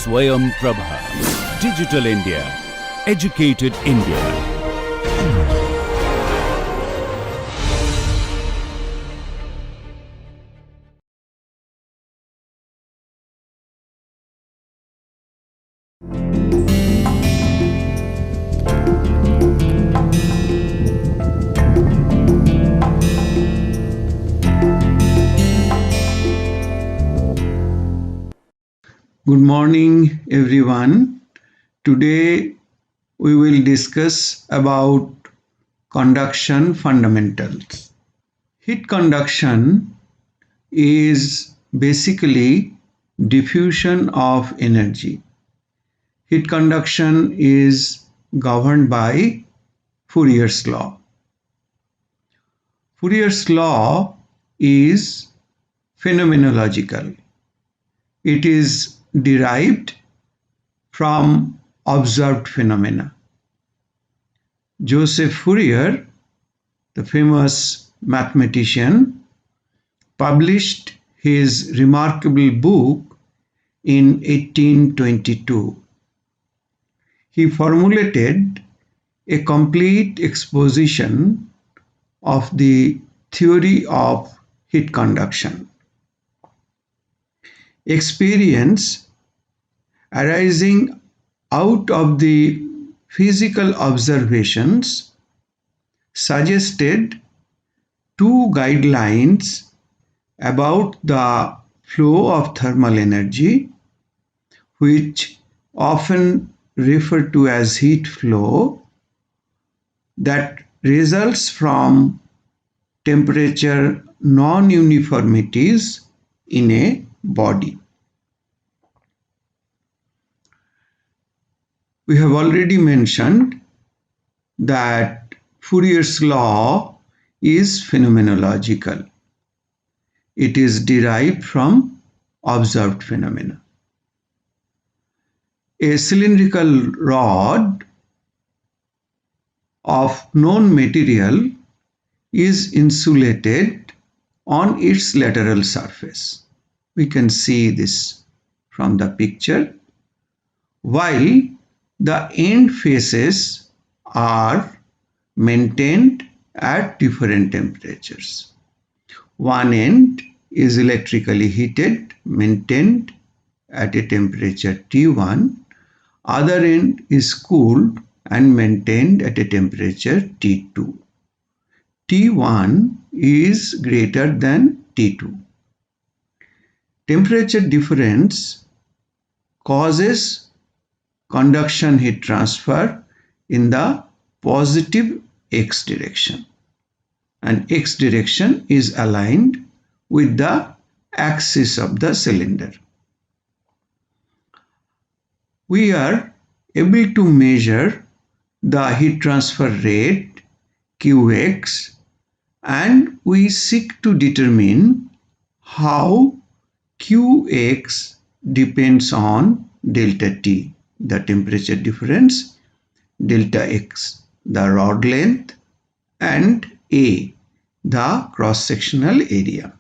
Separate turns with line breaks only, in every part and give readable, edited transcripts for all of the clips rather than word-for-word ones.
SwayamPrabha. Digital India. Educated India.
Good morning, everyone. Today we will discuss about conduction fundamentals. Heat conduction is basically diffusion of energy. Heat conduction is governed by Fourier's law. Fourier's law is phenomenological. It is derived from observed phenomena. Joseph Fourier, the famous mathematician, published his remarkable book in 1822. He formulated a complete exposition of the theory of heat conduction. Experience arising out of the physical observations suggested two guidelines about the flow of thermal energy, which often referred to as heat flow, that results from temperature non-uniformities in a body. We have already mentioned that Fourier's law is phenomenological. It is derived from observed phenomena. A cylindrical rod of known material is insulated on its lateral surface. We can see this from the picture, while the end faces are maintained at different temperatures. One end is electrically heated, maintained at a temperature T1. Other end is cooled and maintained at a temperature T2. T1 is greater than T2. Temperature difference causes conduction heat transfer in the positive x direction, and x direction is aligned with the axis of the cylinder. We are able to measure the heat transfer rate Qx, and we seek to determine how Qx depends on delta T, the temperature difference, delta X, the rod length, and A, the cross-sectional area.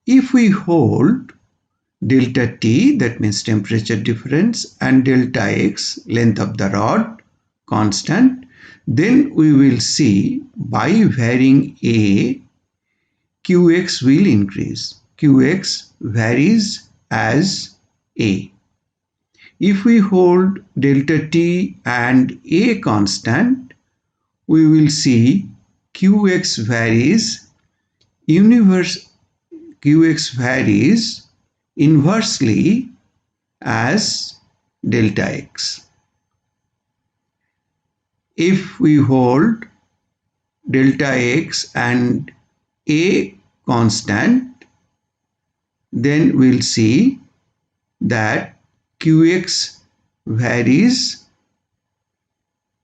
If we hold delta T, that means temperature difference, and delta X, length of the rod, constant, then we will see by varying A, Qx will increase. Qx varies as A. If we hold delta T and A constant, we will see Qx varies inversely as delta X. If we hold delta X and A constant, then we'll see that Qx varies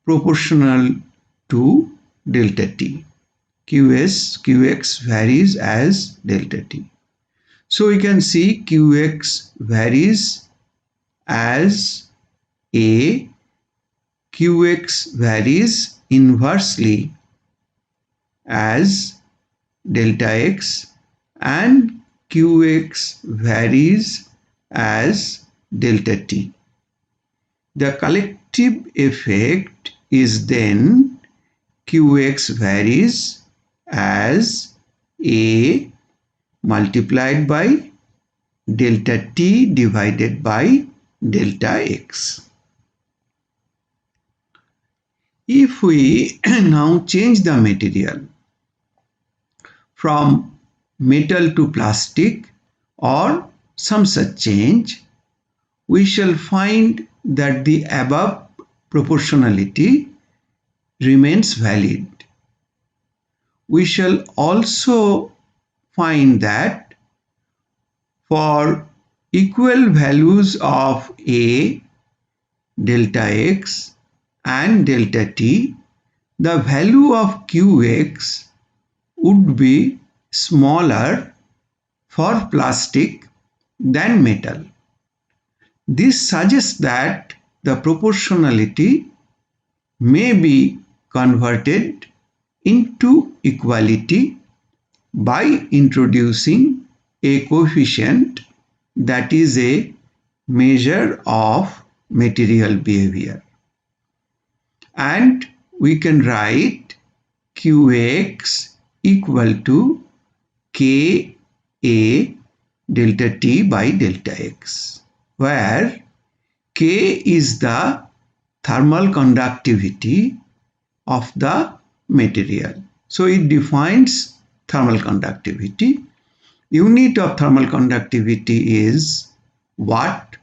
proportional to delta T. Qx varies as delta T. So we can see Qx varies as A, Qx varies inversely as delta X, and Qx varies as delta T. The collective effect is then Qx varies as A multiplied by delta T divided by delta X. If we now change the material from metal to plastic or some such change, we shall find that the above proportionality remains valid. We shall also find that for equal values of A, delta X and delta T, the value of Qx would be smaller for plastic than metal. This suggests that the proportionality may be converted into equality by introducing a coefficient that is a measure of material behavior. And we can write Qx equal to Ka delta T by delta X, where K is the thermal conductivity of the material. So it defines thermal conductivity. Unit of thermal conductivity is watt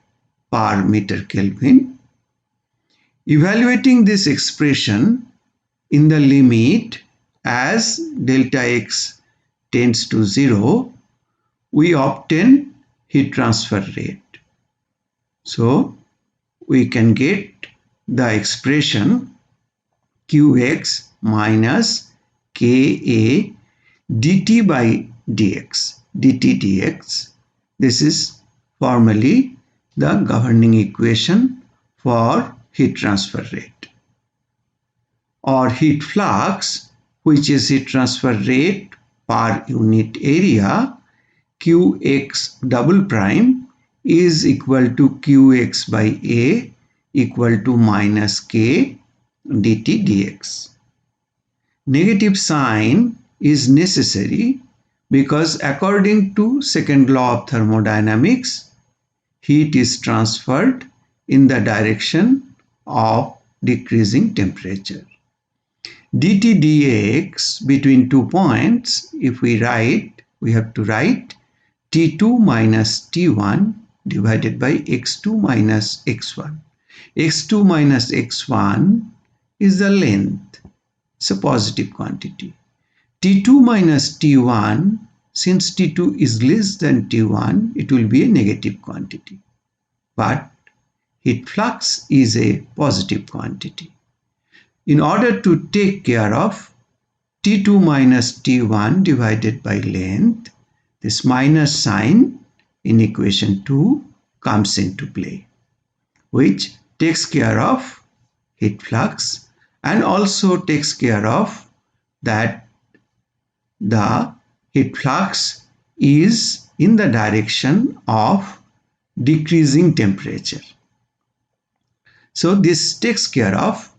per meter Kelvin. Evaluating this expression in the limit as delta X tends to 0, we obtain heat transfer rate. So we can get the expression Qx minus Ka dt by dx, dt dx. This is formally the governing equation for heat transfer rate. Or heat flux, which is heat transfer rate per unit area, Qx double prime is equal to Qx by A equal to minus K dt dx. Negative sign is necessary because according to second law of thermodynamics, heat is transferred in the direction of decreasing temperature. dt dx between 2 points, if we have to write T2 minus T1 divided by x2 minus x1. x2 minus x1 is the length. It's a positive quantity. T2 minus T1, since T2 is less than T1, it will be a negative quantity. But heat flux is a positive quantity. In order to take care of T2 minus T1 divided by length, this minus sign in equation 2 comes into play, which takes care of heat flux and also takes care of that the heat flux is in the direction of decreasing temperature. So this takes care of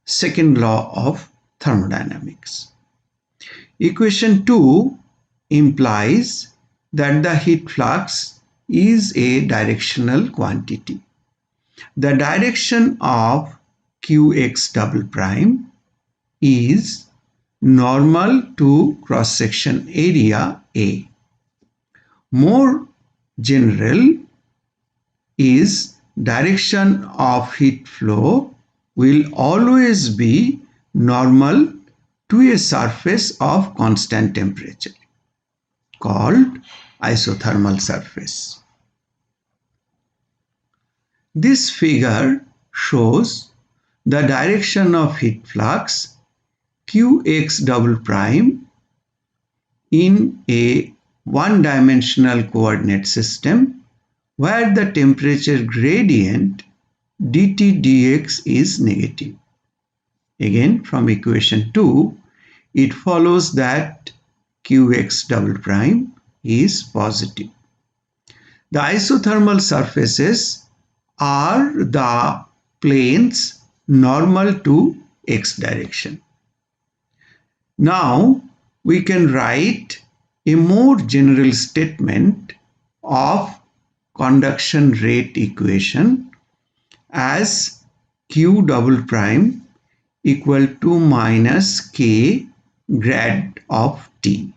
second law of thermodynamics. Equation 2 implies that the heat flux is a directional quantity. The direction of Qx double prime is normal to cross-section area A. More general is direction of heat flow will always be normal to a surface of constant temperature called isothermal surface. This figure shows the direction of heat flux Qx double prime in a one-dimensional coordinate system where the temperature gradient dt dx is negative. Again, from equation 2, it follows that Qx double prime is positive. The isothermal surfaces are the planes normal to x direction. Now we can write a more general statement of conduction rate equation as q double prime equal to minus k grad of t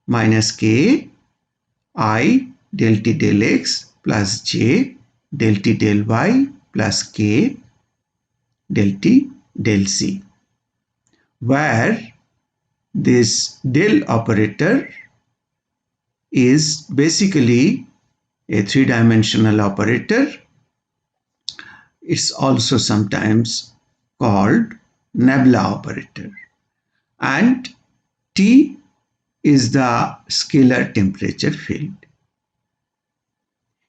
minus k I del t del x plus j del t del y plus k del t del c, where this del operator is basically a three-dimensional operator. It's also sometimes called Nabla operator, and T is the scalar temperature field.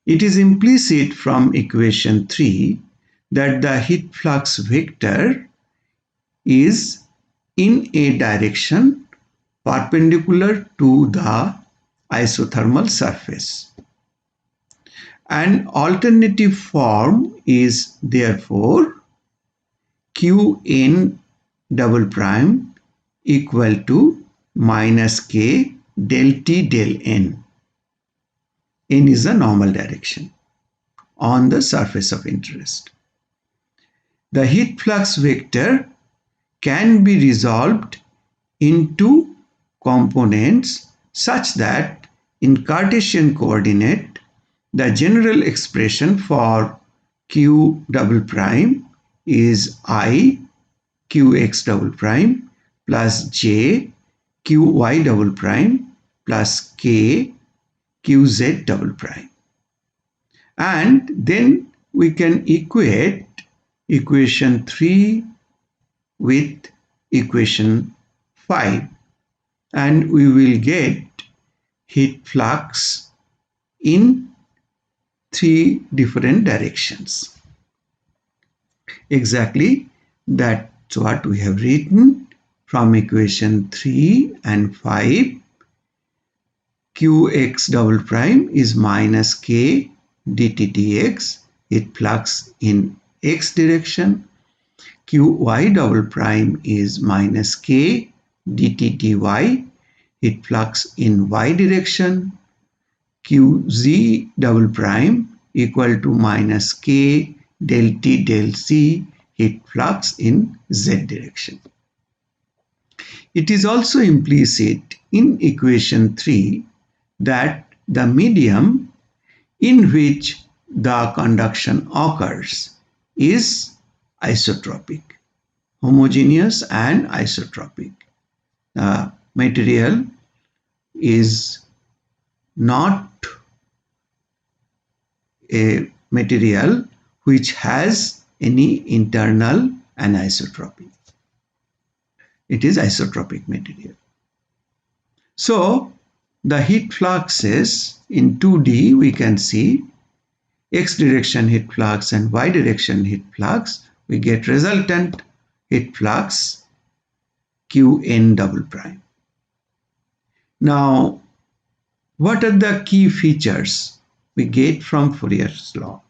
It is implicit from equation 3 that the heat flux vector is in a direction perpendicular to the isothermal surface. An alternative form is therefore Qn double prime equal to minus k del t del n. N is the normal direction on the surface of interest. The heat flux vector can be resolved into components such that in Cartesian coordinate the general expression for q double prime is I qx double prime plus j qy double prime plus k qz double prime. And then we can equate equation 3 with equation 5 and we will get heat flux in 3 different directions. Exactly that's what we have written from equation 3 and 5. Qx double prime is minus k dt dx, heat flux in x direction. Qy double prime is minus k dt dy, heat flux in y direction. Qz double prime equal to minus k del t del c, heat flux in z direction. It is also implicit in equation 3 that the medium in which the conduction occurs is isotropic, homogeneous and isotropic. The material is not a material which has any internal anisotropy. It is isotropic material. So the heat fluxes in 2D we can see x direction heat flux and y direction heat flux. We get resultant heat flux Qn double prime. Now what are the key features we get from Fourier's law?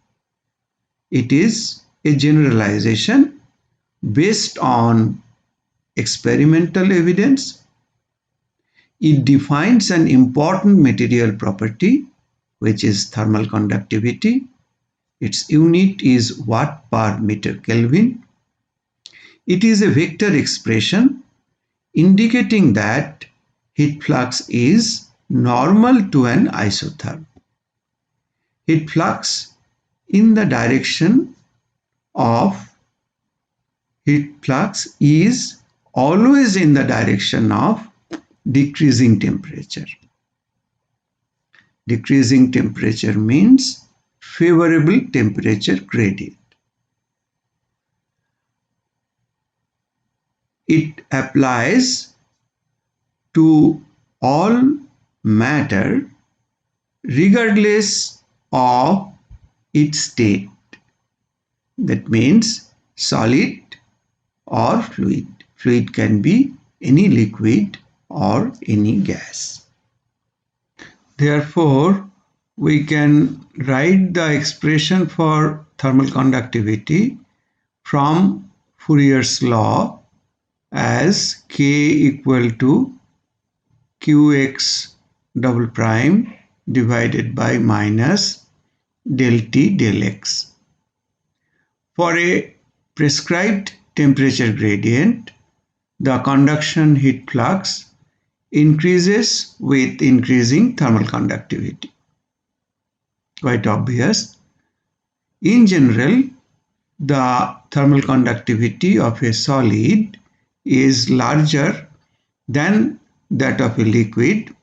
It is a generalization based on experimental evidence. It defines an important material property which is thermal conductivity. Its unit is watt per meter Kelvin. It is a vector expression indicating that heat flux is normal to an isotherm. Heat flux in the direction of heat flux is always in the direction of decreasing temperature. Decreasing temperature means favorable temperature gradient. It applies to all matter regardless of its state. That means solid or fluid. Fluid can be any liquid or any gas. Therefore, we can write the expression for thermal conductivity from Fourier's law as K equal to Qx double prime divided by minus del T del X. For a prescribed temperature gradient, the conduction heat flux increases with increasing thermal conductivity. Quite obvious. In general, the thermal conductivity of a solid is larger than that of a liquid,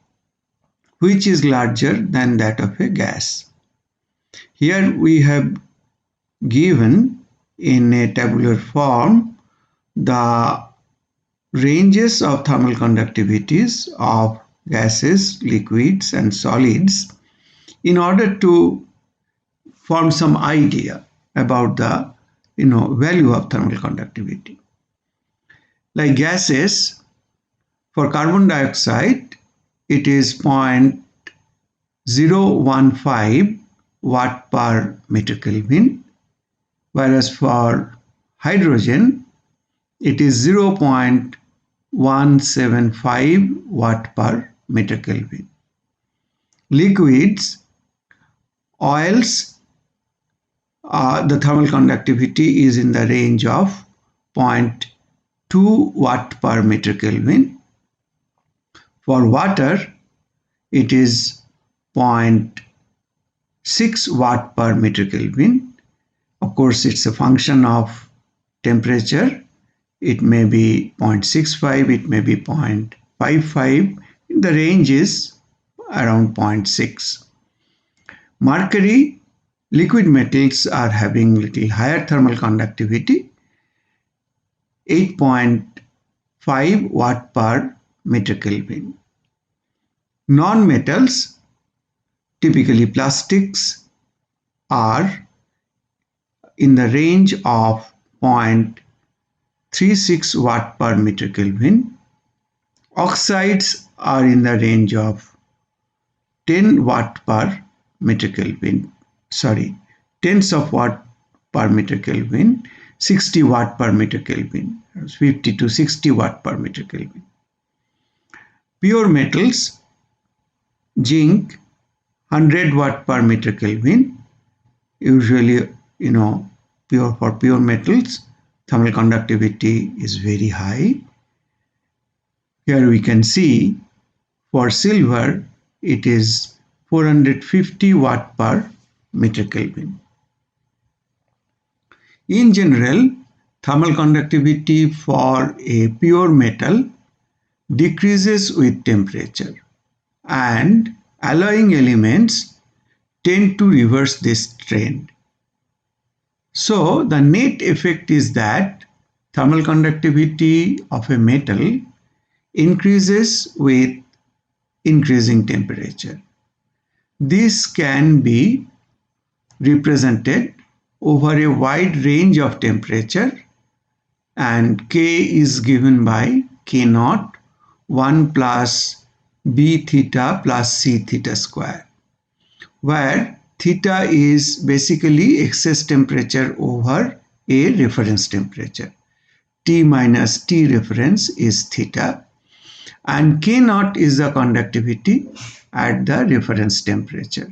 which is larger than that of a gas. Here we have given in a tabular form the ranges of thermal conductivities of gases, liquids and solids in order to form some idea about the value of thermal conductivity. Like gases, for carbon dioxide it is 0.015 watt per meter Kelvin, whereas for hydrogen it is 0.175 watt per meter Kelvin. Liquids, oils, the thermal conductivity is in the range of 0.2 watt per meter Kelvin. For water, it is 0.6 watt per meter Kelvin. Of course, it's a function of temperature. It may be 0.65, it may be 0.55. The range is around 0.6. Mercury, liquid metals are having little higher thermal conductivity, 8.5 watt per meter Kelvin. Non-metals, typically plastics, are in the range of 0.36 watt per meter Kelvin. Oxides are in the range of 10 watt per meter Kelvin. Tens of watt per meter Kelvin, 60 watt per meter Kelvin, 50 to 60 watt per meter Kelvin. Pure metals, zinc, 100 watt per meter Kelvin. Usually, for pure metals, thermal conductivity is very high. Here we can see for silver, it is 450 watt per meter Kelvin. In general, thermal conductivity for a pure metal decreases with temperature, and alloying elements tend to reverse this trend. So the net effect is that thermal conductivity of a metal increases with increasing temperature. This can be represented over a wide range of temperature, and K is given by K naught 1 plus B theta plus C theta square, where theta is basically excess temperature over a reference temperature. T minus T reference is theta, and K naught is the conductivity at the reference temperature,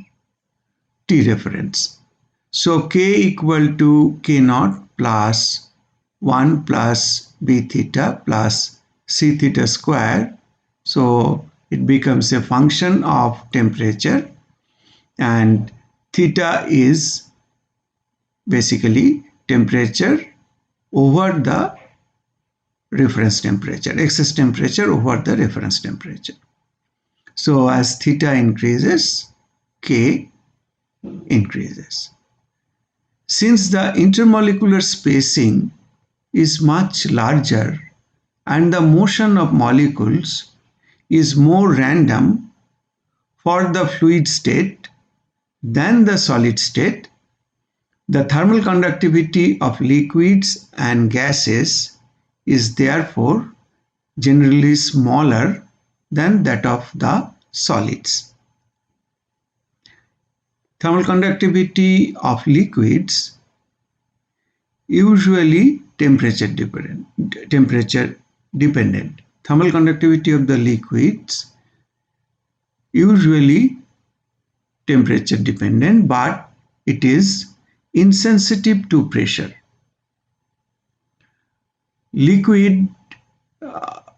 T reference. So K equal to K naught plus 1 plus B theta plus C theta square. So it becomes a function of temperature, and theta is basically temperature over the reference temperature, excess temperature over the reference temperature. So as theta increases, K increases. Since the intermolecular spacing is much larger and the motion of molecules is more random for the fluid state than the solid state, the thermal conductivity of liquids and gases is therefore generally smaller than that of the solids. Thermal conductivity of liquids usually temperature dependent. Thermal conductivity of the liquids usually temperature dependent, but it is insensitive to pressure. Liquid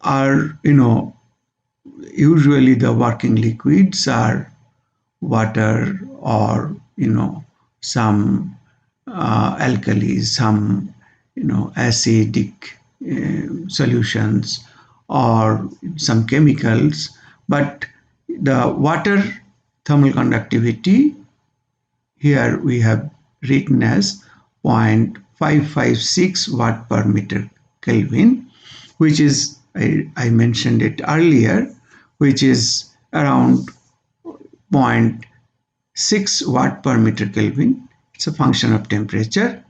are, usually the working liquids are water or, some alkalis, some, acidic solutions or some chemicals. But the water thermal conductivity here we have written as 0.556 watt per meter Kelvin, which is, I mentioned it earlier, which is around 0.6 watt per meter Kelvin. It's a function of temperature,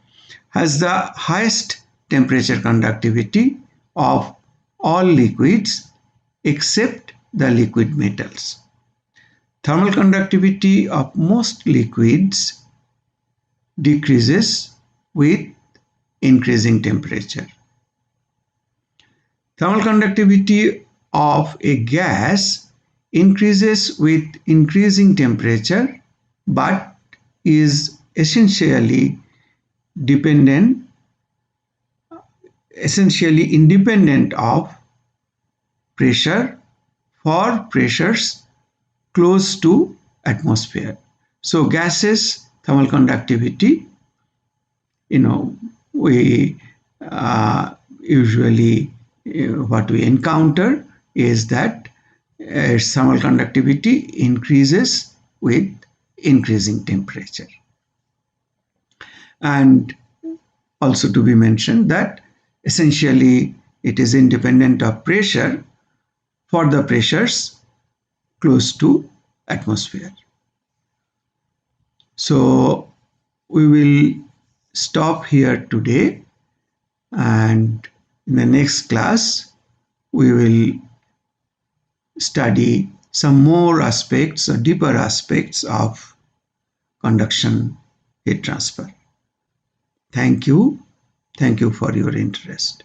has the highest temperature conductivity of all liquids except the liquid metals. Thermal conductivity of most liquids decreases with increasing temperature. Thermal conductivity of a gas increases with increasing temperature but is essentially independent of pressure for pressures close to atmosphere. So gases thermal conductivity, we usually what we encounter is that thermal conductivity increases with increasing temperature. And also to be mentioned that essentially it is independent of pressure for the pressures close to atmosphere. So we will stop here today, and in the next class we will study some more aspects or deeper aspects of conduction heat transfer. Thank you. Thank you for your interest.